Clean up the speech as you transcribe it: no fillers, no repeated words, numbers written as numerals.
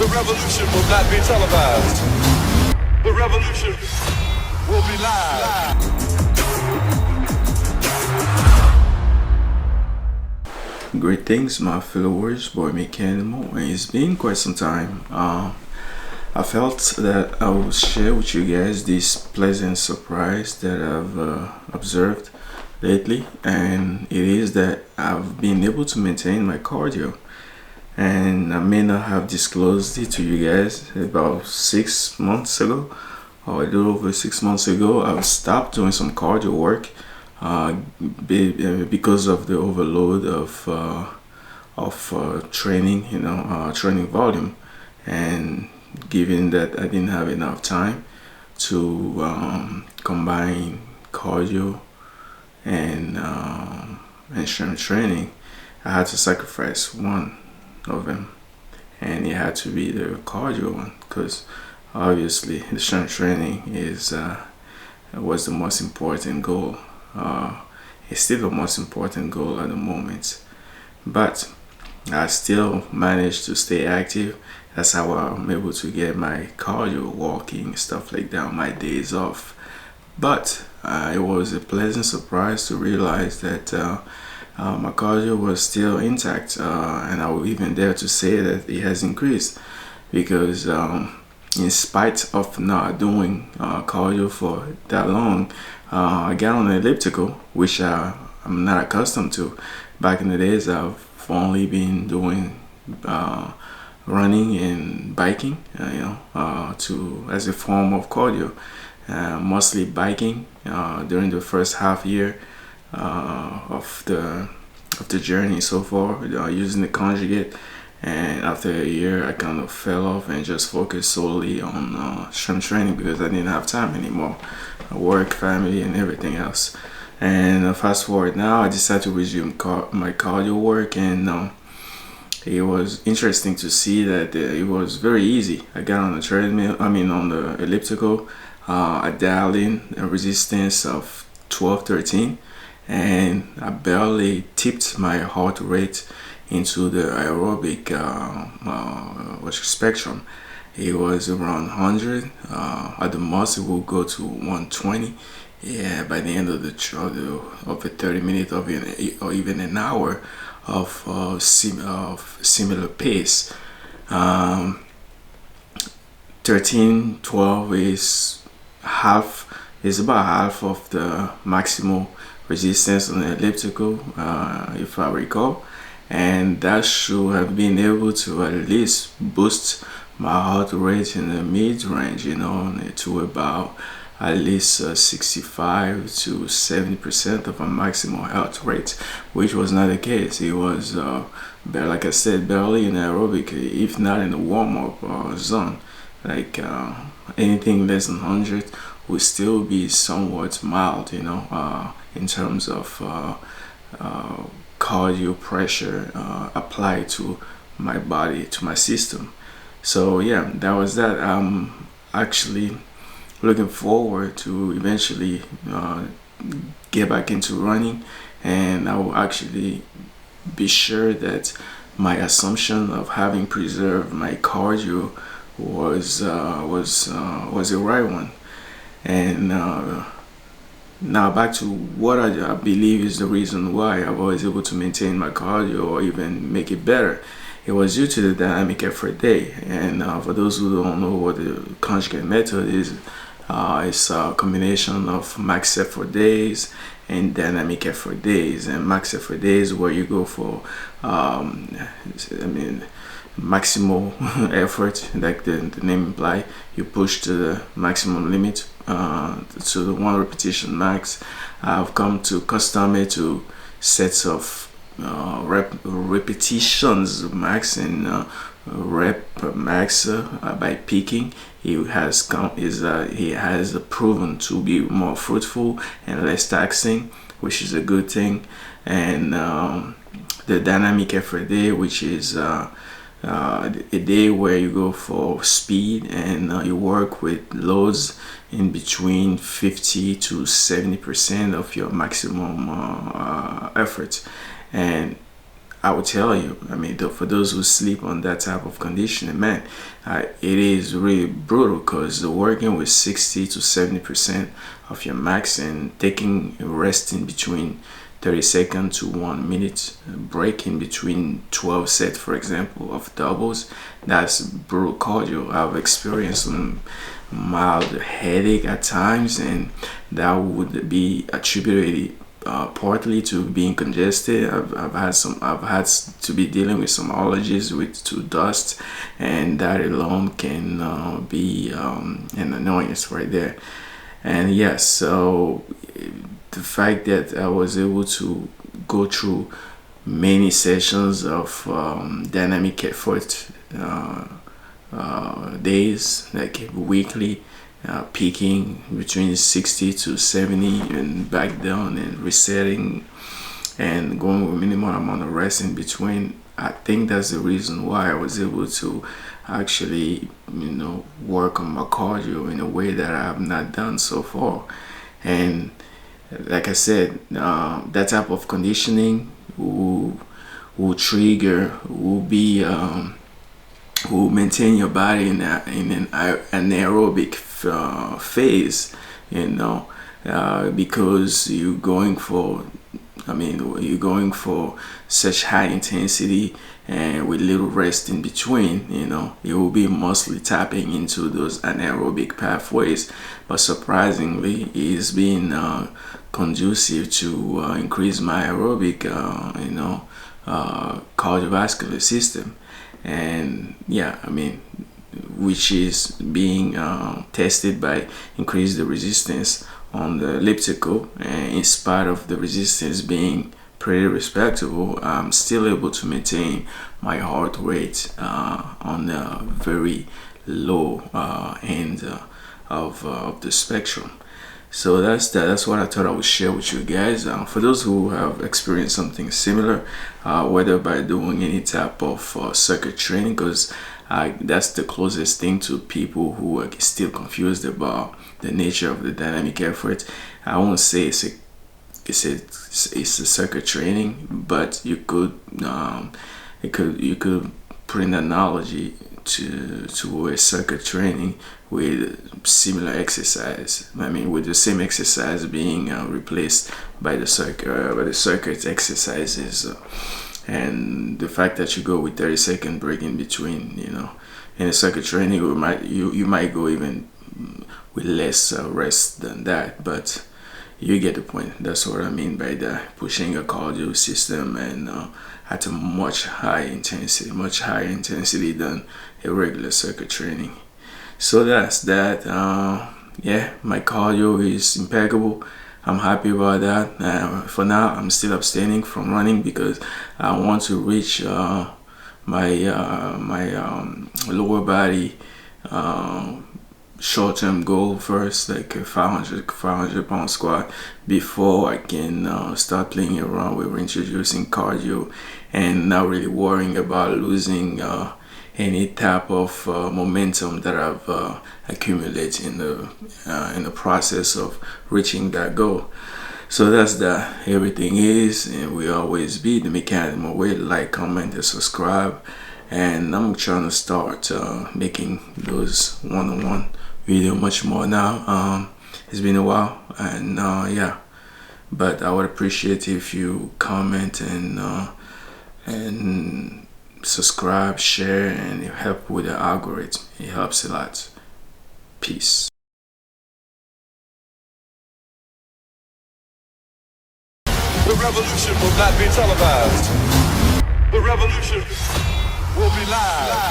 The revolution will not be televised. The revolution will be live. Great things, my fellow warriors, boy Meckanimal, and it's been quite some time. I felt that I will share with you guys this pleasant surprise that I've observed lately, and it is that I've been able to maintain my cardio. And I may not have disclosed it to you guys about 6 months ago, or a little over 6 months ago. I've stopped doing some cardio work because of the overload of training, training volume, and given that I didn't have enough time to combine cardio and strength training, I had to sacrifice one of them, and it had to be the cardio one, because obviously the strength training was the most important goal. It's still the most important goal at the moment, but I still managed to stay active. That's how I'm able to get my cardio, walking, stuff like that on my days off. But it was a pleasant surprise to realize that my cardio was still intact, and I would even dare to say that it has increased, because in spite of not doing cardio for that long, I got on an elliptical, which I'm not accustomed to. Back in the days, I've only been doing running and biking, as a form of cardio. Mostly biking during the first half year of the journey so far, using the conjugate. And after a year, I kind of fell off and just focused solely on strength training, because I didn't have time anymore. Work, family, and everything else. And fast forward now, I decided to resume my cardio work, and it was interesting to see that it was very easy. I got on the treadmill, on the elliptical. I dialed in a resistance of 12-13, and I barely tipped my heart rate into the aerobic spectrum. It was around 100. At the most, it will go to 120. Yeah, by the end of the 30 minutes or even an hour of similar pace. 13, 12 is about half of the maximal resistance on the elliptical, if I recall. And that should have been able to at least boost my heart rate in the mid-range, to about at least 65 to 70% of a maximal heart rate, which was not the case. It was, like I said, barely in aerobic, if not in the warm-up zone. Like anything less than 100 would still be somewhat mild, in terms of cardio pressure applied to my body, to my system. So yeah, that was that. I'm actually looking forward to eventually get back into running, and I will actually be sure that my assumption of having preserved my cardio was the right one. And now back to what I believe is the reason why I was able to maintain my cardio or even make it better. It was due to the dynamic effort day. And for those who don't know what the conjugate method is, it's a combination of max effort days and dynamic effort days. And max effort days where you go for maximal effort, like the name implies. You push to the maximum limit, to the 1 repetition max. I've come to custom it to sets of repetitions max and rep max by peaking. He has proven to be more fruitful and less taxing, which is a good thing. And the dynamic effort day, which is a day where you go for speed and you work with loads in between 50 to 70% of your maximum effort. And I would tell you, I mean, for those who sleep on that type of conditioning, man, it is really brutal because working with 60 to 70% of your max and taking a rest in between 30 seconds to 1 minute break in between 12 sets, for example, of doubles. That's brutal cardio. I've experienced some mild headache at times, and that would be attributed partly to being congested. I've had to be dealing with some allergies to dust, and that alone can be an annoyance right there. And yes, so the fact that I was able to go through many sessions of dynamic effort days, like weekly, peaking between 60 to 70 and back down and resetting and going with minimal amount of rest in between. I think that's the reason why I was able to actually, work on my cardio in a way that I have not done so far. And like I said, that type of conditioning will maintain your body in an aerobic phase, because you're going for such high intensity and with little rest in between. It will be mostly tapping into those anaerobic pathways, but surprisingly it's been conducive to increase my aerobic cardiovascular system. And yeah, I mean, which is being tested by increase the resistance on the elliptical, and in spite of the resistance being pretty respectable, I'm still able to maintain my heart rate on the very low end of the spectrum. So that's what I thought I would share with you guys. For those who have experienced something similar, whether by doing any type of circuit training, because that's the closest thing to people who are still confused about the nature of the dynamic effort. I won't say it's a circuit training, but you could put an analogy to a circuit training with similar exercise. I mean, with the same exercise being replaced by the circuit exercises, and the fact that you go with 30-second break in between. In a circuit training, you might go even with less rest than that, but you get the point. That's what I mean by that, pushing a cardio system and at a much higher intensity than a regular circuit training. So that's that. Yeah, my cardio is impeccable. I'm happy about that. For now, I'm still abstaining from running because I want to reach my lower body short-term goal first, like a 500 pound squat, before I can start playing around with introducing cardio and not really worrying about losing any type of momentum that I've accumulated in the process of reaching that goal. So that's that. Everything is and will always be the Meckanimal way. Like, comment, and subscribe. And I'm trying to start making those one-on-one video much more now. It's been a while, and yeah, but I would appreciate if you comment and subscribe, share, and help with the algorithm. It helps a lot. Peace. The revolution will not be televised. The revolution will be live.